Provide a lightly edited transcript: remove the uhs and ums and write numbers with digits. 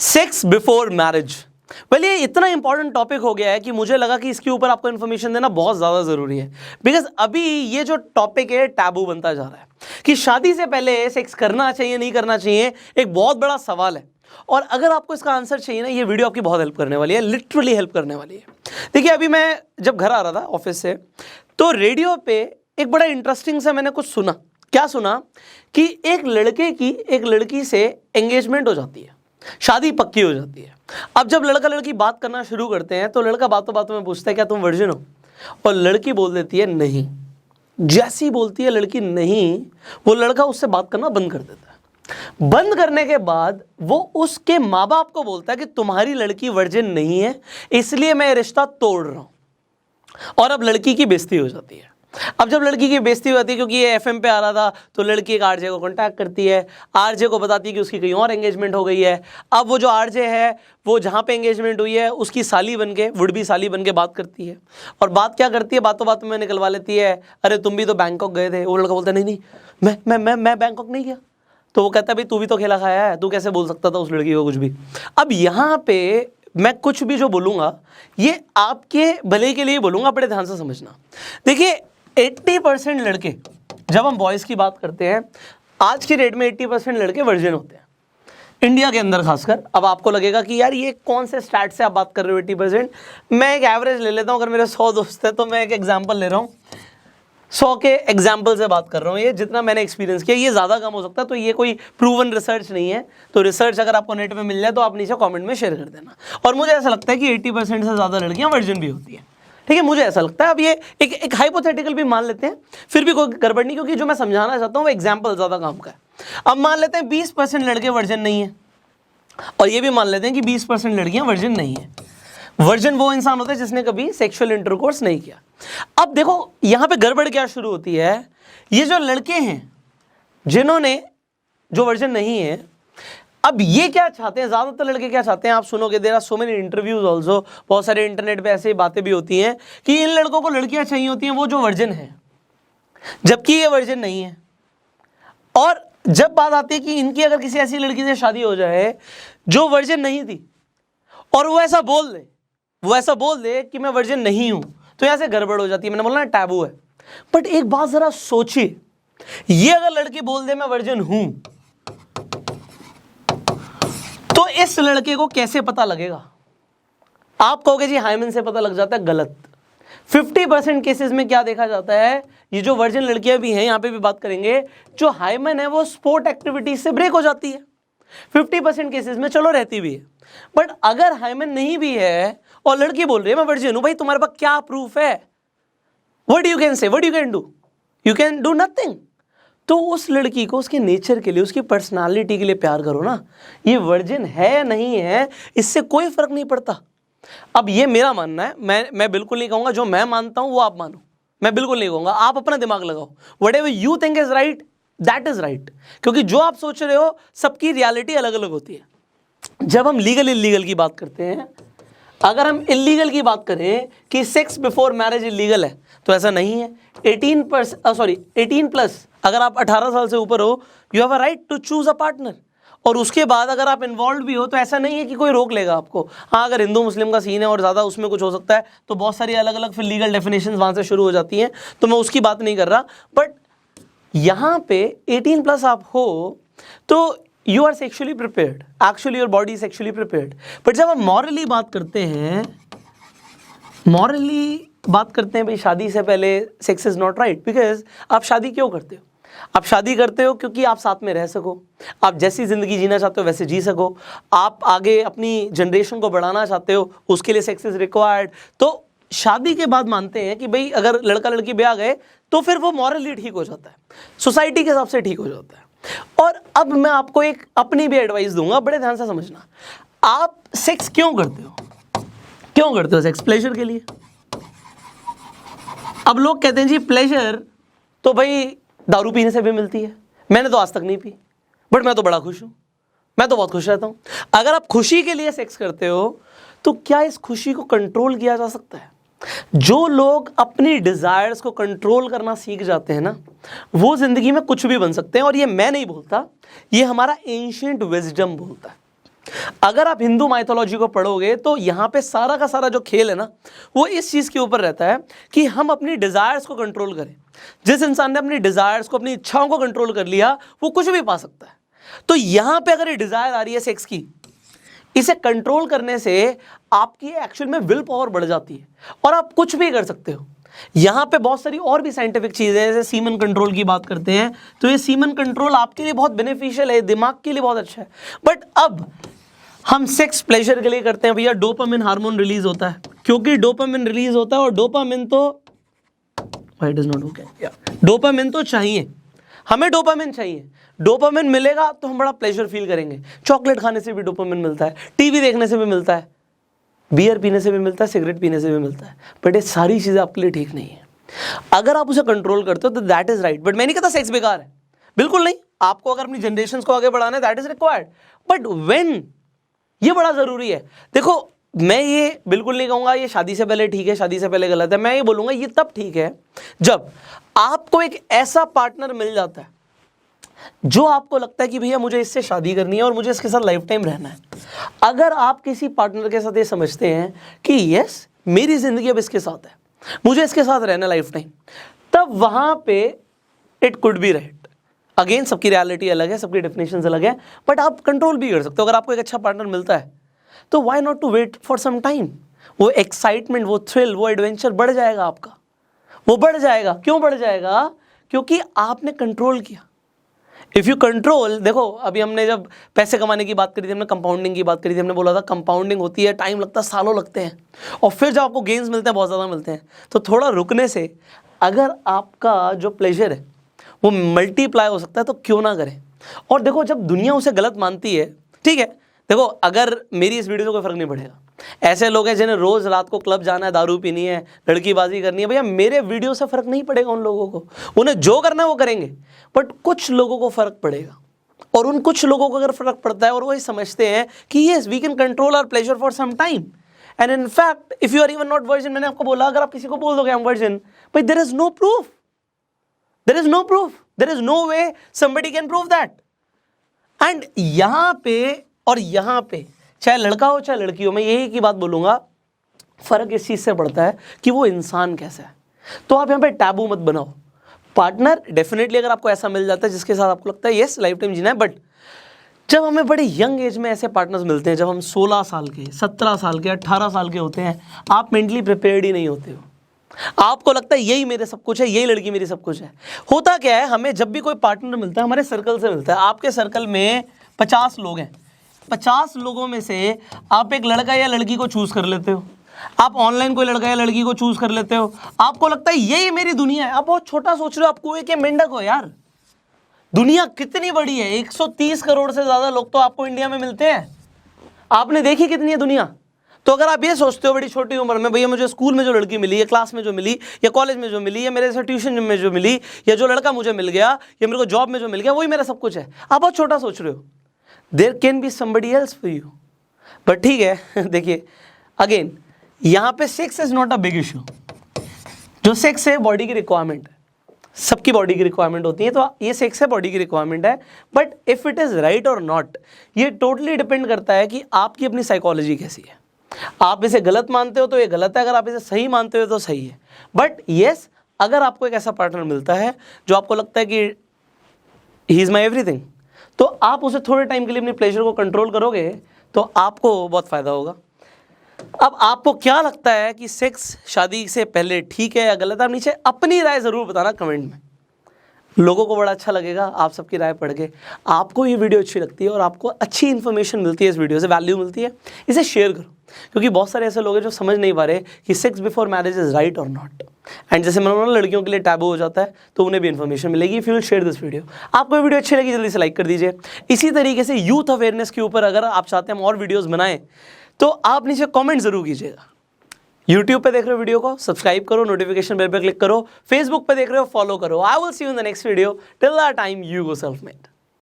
Sex before marriage. Well ये इतना important topic हो गया है कि मुझे लगा कि इसके ऊपर आपको इन्फॉर्मेशन देना बहुत ज़्यादा ज़रूरी है, बिकॉज अभी ये जो टॉपिक है टैबू बनता जा रहा है कि शादी से पहले सेक्स करना चाहिए नहीं करना चाहिए, एक बहुत बड़ा सवाल है। और अगर आपको इसका आंसर चाहिए ना, ये वीडियो आपकी बहुत हेल्प करने वाली है, लिटरली हेल्प करने वाली है। देखिए अभी मैं जब घर आ रहा था ऑफिस से, तो रेडियो पे एक बड़ा इंटरेस्टिंग सा मैंने कुछ सुना। क्या सुना कि एक लड़के की एक लड़की से एंगेजमेंट हो जाती है, शादी पक्की हो जाती है। अब जब लड़का लड़की बात करना शुरू करते हैं तो लड़का बातों बातों में पूछता है क्या तुम वर्जिन हो, और लड़की बोल देती है नहीं। जैसी बोलती है लड़की नहीं, वो लड़का उससे बात करना बंद कर देता है। बंद करने के बाद वो उसके माँ बाप को बोलता है कि तुम्हारी लड़की वर्जिन नहीं है, इसलिए मैं रिश्ता तोड़ रहा हूं। और अब लड़की की बेइज्जती हो जाती है। अब जब लड़की की बेइज्जती हो जाती है, क्योंकि ये एफएम पे आ रहा था, तो लड़की एक आरजे को कांटेक्ट करती है, आरजे को बताती है कि उसकी कहीं और एंगेजमेंट हो गई है। अब वो जो आरजे है वो जहाँ पे एंगेजमेंट हुई है उसकी साली बन के, वुड बी साली बन के बात करती है। और बात क्या करती है, बातों बातों में निकलवा लेती है, अरे तुम भी तो बैंकॉक गए थे। वो लड़का बोलता है नहीं नहीं मैं बैंकॉक नहीं गया। तो वो कहता है भाई तू भी तो खेला खाया है, तू कैसे बोल सकता था उस लड़की को कुछ भी। अब यहाँ पे मैं कुछ भी जो बोलूँगा ये आपके भले के लिए बोलूँगा, बड़े ध्यान से समझना। देखिए 80% लड़के, जब हम बॉयज़ की बात करते हैं आज की डेट में 80% लड़के वर्जिन होते हैं, इंडिया के अंदर खासकर। अब आपको लगेगा कि यार ये कौन से स्टैट से आप बात कर रहे हो 80%। मैं एक एवरेज ले लेता हूँ, अगर मेरे 100 दोस्त हैं तो मैं एक एग्जाम्पल ले रहा हूँ, 100 के एग्जाम्पल से बात कर रहा हूँ। ये जितना मैंने एक्सपीरियंस किया, ये ज़्यादा कम हो सकता है, तो ये कोई प्रूवन रिसर्च नहीं है। तो रिसर्च अगर आपको नेट में मिल जाए तो आप नीचे कमेंट में शेयर कर देना। और मुझे ऐसा लगता है कि 80% से ज़्यादा लड़कियाँ वर्जिन भी होती हैं, ठीक है, मुझे ऐसा लगता है। अब ये एक हाइपोथेटिकल भी मान लेते हैं, फिर भी कोई गड़बड़ नहीं, क्योंकि जो मैं समझाना चाहता हूँ वो एग्जाम्पल ज़्यादा काम का है। अब मान लेते हैं 20% लड़के वर्जिन नहीं है, और ये भी मान लेते हैं कि 20% लड़कियाँ वर्जिन नहीं है। वर्जिन वो इंसान होता है जिसने कभी सेक्सुअल इंटरकोर्स नहीं किया। अब देखो यहाँ पे गड़बड़ क्या शुरू होती है, ये जो लड़के हैं जिन्होंने, जो वर्जिन नहीं है, अब ये क्या चाहते हैं, ज़्यादातर लड़के क्या चाहते हैं, आप सुनोगे, there are so many interviews also, बहुत सारे इंटरनेट पे ऐसी बातें भी होती हैं कि इन लड़कों को लड़कियां चाहिए होती हैं वो जो वर्जिन है, जबकि ये वर्जिन नहीं है। और जब बात आती है कि इनकी अगर किसी ऐसी लड़की से शादी हो जाए जो वर्जिन नहीं थी, और वो ऐसा बोल दे कि मैं वर्जिन नहीं हूं, तो यहां से गड़बड़ हो जाती है। मैंने बोला ना टैबू है। बट एक बात जरा सोचिए, ये अगर लड़की बोल दे मैं वर्जिन हूं, तो इस लड़के को कैसे पता लगेगा? आप कहोगे जी हाइमन से पता लग जाता है, गलत। 50% केसेस में क्या देखा जाता है, ये जो वर्जिन लड़कियां भी हैं, यहां पे भी बात करेंगे, जो हाइमन है वो स्पोर्ट एक्टिविटीज से ब्रेक हो जाती है। 50% केसेस में चलो रहती भी है। बट अगर हाइमन नहीं भी है और लड़की बोल रही है मैं वर्जिन हूं, भाई तुम्हारे पास क्या प्रूफ है? What you can say, what you can do? You can do nothing. तो उस लड़की को उसके नेचर के लिए, उसकी पर्सनालिटी के लिए प्यार करो ना। ये वर्जिन है या नहीं है इससे कोई फर्क नहीं पड़ता। अब ये मेरा मानना है, मैं बिल्कुल नहीं कहूंगा जो मैं मानता हूं वो आप मानो, मैं बिल्कुल नहीं कहूंगा। आप अपना दिमाग लगाओ, whatever you think is right that is right, क्योंकि जो आप सोच रहे हो सबकी रियलिटी अलग अलग होती है। जब हम लीगल इलीगल की बात करते हैं, अगर हम इलीगल की बात करें कि सेक्स बिफोर मैरिज इलीगल है, तो ऐसा नहीं है। 18 प्लस अगर आप 18 साल से ऊपर हो, you have a right to choose a partner. और उसके बाद अगर आप इन्वॉल्व भी हो तो ऐसा नहीं है कि कोई रोक लेगा आपको। हाँ, अगर हिंदू मुस्लिम का सीन है और ज़्यादा उसमें कुछ हो सकता है, तो बहुत सारी अलग अलग फिर लीगल डेफिनेशंस वहाँ से शुरू हो जाती हैं, तो मैं उसकी बात नहीं कर रहा। बट यहाँ पे 18 प्लस आप हो तो you are sexually prepared, actually your body sexually prepared. But जब हम मॉरली बात करते हैं, भाई शादी से पहले sex is not right, because आप शादी क्यों करते हो? आप शादी करते हो क्योंकि आप साथ में रह सको, आप जैसी ज़िंदगी जीना चाहते हो वैसे जी सको, आप आगे अपनी जनरेशन को बढ़ाना चाहते हो, उसके लिए सेक्स इज रिक्वायर्ड। तो शादी के बाद मानते हैं कि भाई अगर लड़का लड़की ब्याह गए तो फिर वो मॉरली ठीक हो जाता है, सोसाइटी के हिसाब से ठीक हो जाता है। और अब मैं आपको एक अपनी भी एडवाइस दूंगा, बड़े ध्यान से समझना। आप सेक्स क्यों करते हो? सेक्स प्लेजर के लिए। अब लोग कहते हैं जी प्लेजर तो भाई दारू पीने से भी मिलती है। मैंने तो आज तक नहीं पी, बट मैं तो बड़ा खुश हूं, मैं तो बहुत खुश रहता हूं। अगर आप खुशी के लिए सेक्स करते हो तो क्या इस खुशी को कंट्रोल किया जा सकता है? जो लोग अपनी डिजायर्स को कंट्रोल करना सीख जाते हैं ना, वो जिंदगी में कुछ भी बन सकते हैं। और ये मैं नहीं बोलता, ये हमारा एंशिएंट विजडम बोलता है। अगर आप हिंदू माइथोलॉजी को पढ़ोगे तो यहाँ पे सारा का सारा जो खेल है ना, वो इस चीज़ के ऊपर रहता है कि हम अपनी डिज़ायर्स को कंट्रोल करें। जिस इंसान ने अपनी डिज़ायर्स को, अपनी इच्छाओं को कंट्रोल कर लिया, वो कुछ भी पा सकता है। तो यहाँ पे अगर ये डिज़ायर आ रही है सेक्स की, इसे कंट्रोल करने से आपकी एक्चुअल में विल पावर बढ़ जाती है और आप कुछ भी कर सकते हो। यहाँ पे बहुत सारी और भी साइंटिफिक चीज़ें हैं, जैसे सीमन कंट्रोल की बात करते हैं, तो ये सीमन कंट्रोल आपके लिए बहुत बेनिफिशियल है, दिमाग के लिए बहुत अच्छा है। बट अब हम सेक्स प्लेजर के लिए करते हैं भैया, डोपामिन हार्मोन रिलीज होता है, क्योंकि डोपामिन रिलीज होता है और डोपामिन तो why does not okay, dopamine तो चाहिए, हमें डोपामिन चाहिए। डोपामिन मिलेगा तो हम बड़ा प्लेजर फील करेंगे। चॉकलेट खाने से भी डोपामिन मिलता है, टीवी देखने से भी मिलता है, बियर पीने से भी मिलता है, सिगरेट पीने से भी मिलता है, बट ये सारी चीज़ें आपके लिए ठीक नहीं है। अगर आप उसे कंट्रोल करते हो तो दैट इज राइट। बट मैं नहीं कहता सेक्स बेकार है, बिल्कुल नहीं। आपको अगर अपनी जनरेशन को आगे बढ़ाना है, that is required, but when, ये बड़ा ज़रूरी है। देखो, मैं ये बिल्कुल नहीं कहूँगा ये शादी से पहले ठीक है, शादी से पहले गलत है। मैं ये बोलूँगा ये तब ठीक है जब आपको एक ऐसा पार्टनर मिल जाता है जो आपको लगता है कि भैया मुझे इससे शादी करनी है और मुझे इसके साथ लाइफ टाइम रहना है। अगर आप किसी पार्टनर के साथ ये समझते हैं कि यस मेरी ज़िंदगी अब इसके साथ है, मुझे इसके साथ रहना लाइफ टाइम, तब वहाँ पे it could be right. Again सबकी रियलिटी अलग है, सबकी डेफिनेशंस अलग है, बट आप कंट्रोल भी कर सकते हो। अगर आपको एक अच्छा पार्टनर मिलता है तो why not to wait for some time. वो एक्साइटमेंट, वो थ्रिल, वो एडवेंचर बढ़ जाएगा आपका, वो बढ़ जाएगा। क्यों बढ़ जाएगा? क्योंकि आपने कंट्रोल किया। इफ़ यू कंट्रोल, देखो अभी हमने जब पैसे कमाने की बात करी थी, हमने कंपाउंडिंग की बात करी थी, हमने बोला था कंपाउंडिंग होती है, टाइम लगता है, सालों लगते हैं, और फिर जब आपको गेन्स मिलते हैं बहुत ज़्यादा मिलते हैं, तो थोड़ा रुकने से अगर आपका जो प्लेजर है वो मल्टीप्लाई हो सकता है, तो क्यों ना करें। और देखो जब दुनिया उसे गलत मानती है, ठीक है, देखो अगर मेरी इस वीडियो से कोई फ़र्क नहीं पड़ेगा, ऐसे लोग हैं जिन्हें रोज़ रात को क्लब जाना है, दारू पीनी है, लड़कीबाजी करनी है, भैया मेरे वीडियो से फ़र्क नहीं पड़ेगा उन लोगों को, उन्हें जो करना है वो करेंगे। बट कुछ लोगों को फ़र्क पड़ेगा, और उन कुछ लोगों को अगर फ़र्क पड़ता है और वो ये समझते हैं कि yes we can control our pleasure for some time, and in fact if you are even not virgin, मैंने आपको बोला अगर आप किसी को बोल दोगे I am virgin, but there is no proof, there is no proof, there is no way somebody can prove that. And यहाँ पे और यहाँ पे, चाहे लड़का हो चाहे लड़की हो, मैं यही की बात बोलूँगा, फ़र्क इस चीज़ से पड़ता है कि वो इंसान कैसा है। तो आप यहाँ पे टैबू मत बनाओ। पार्टनर डेफिनेटली अगर आपको ऐसा मिल जाता है जिसके साथ आपको लगता है येस लाइफ टाइम जीना है, बट जब हमें बड़े यंग एज में ऐसे पार्टनर्स मिलते हैं, जब हम 16 साल के, 17 साल के, 18 साल के होते हैं, आप मेंटली प्रिपेयर्ड ही नहीं होते हो। आपको लगता है यही मेरे सब कुछ है, यही लड़की मेरी सब कुछ है। होता क्या है, हमें जब भी कोई पार्टनर मिलता है हमारे सर्कल से मिलता है। आपके सर्कल में 50 लोग हैं, 50 लोगों में से आप एक लड़का या लड़की को चूज कर लेते हो, आप ऑनलाइन कोई लड़का या लड़की को चूज कर लेते हो, आपको लगता है यही मेरी दुनिया है। आप बहुत छोटा सोच रहे हो, आप कुएं के मेंढक हो यार। दुनिया कितनी बड़ी है, 130 करोड़ से ज़्यादा लोग तो आपको इंडिया में मिलते हैं, आपने देखी कितनी है दुनिया। तो अगर आप ये सोचते हो बड़ी छोटी उम्र में भैया मुझे स्कूल में जो लड़की मिली, या क्लास में जो मिली, या कॉलेज में जो मिली, या मेरे से ट्यूशन में जो मिली, या जो लड़का मुझे मिल गया, या मेरे को जॉब में जो मिल गया, वही मेरा सब कुछ है, आप बहुत छोटा सोच रहे हो। There can be somebody else for you, but ठीक है। देखिए अगेन यहाँ पे sex is not a big issue. जो सेक्स है बॉडी की रिक्वायरमेंट है, सबकी बॉडी की रिक्वायरमेंट होती है, तो ये सेक्स है बॉडी की रिक्वायरमेंट है। But if it is right और नॉट, ये टोटली डिपेंड करता है कि आपकी अपनी साइकोलॉजी कैसी है। आप इसे गलत मानते हो तो ये गलत है, अगर आप इसे सही मानते हो तो सही है। बट येस, अगर आपको एक ऐसा पार्टनर मिलता है जो आपको लगता है कि ही इज़ माई एवरीथिंग, तो आप उसे थोड़े टाइम के लिए अपने प्लेजर को कंट्रोल करोगे तो आपको बहुत फ़ायदा होगा। अब आपको क्या लगता है कि सेक्स शादी से पहले ठीक है या गलत है? आप नीचे अपनी राय ज़रूर बताना कमेंट में, लोगों को बड़ा अच्छा लगेगा आप सबकी राय पढ़ के। आपको ये वीडियो अच्छी लगती है और आपको अच्छी इन्फॉर्मेशन मिलती है, इस वीडियो से वैल्यू मिलती है, इसे शेयर करो, क्योंकि बहुत सारे ऐसे लोग हैं जो समझ नहीं पा रहे कि sex before marriage is right और नॉट। एंड जैसे मैंने बोला लड़कियों के लिए टैबू हो जाता है, तो उन्हें भी इन्फॉर्मेशन मिलेगी if you will share this video. आपको ये वीडियो अच्छी लगी जल्दी से लाइक कर दीजिए। इसी तरीके से यूथ अवेयरनेस के ऊपर अगर आप चाहते हैं हम और वीडियोज़ बनाएं तो आप नीचे कॉमेंट ज़रूर कीजिएगा। यूट्यूब पे देख रहे हो वीडियो को सब्सक्राइब करो, नोटिफिकेशन बेल पे क्लिक करो, फेसबुक पे देख रहे हो फॉलो करो। I will see you in the next video. Till that time you go self made.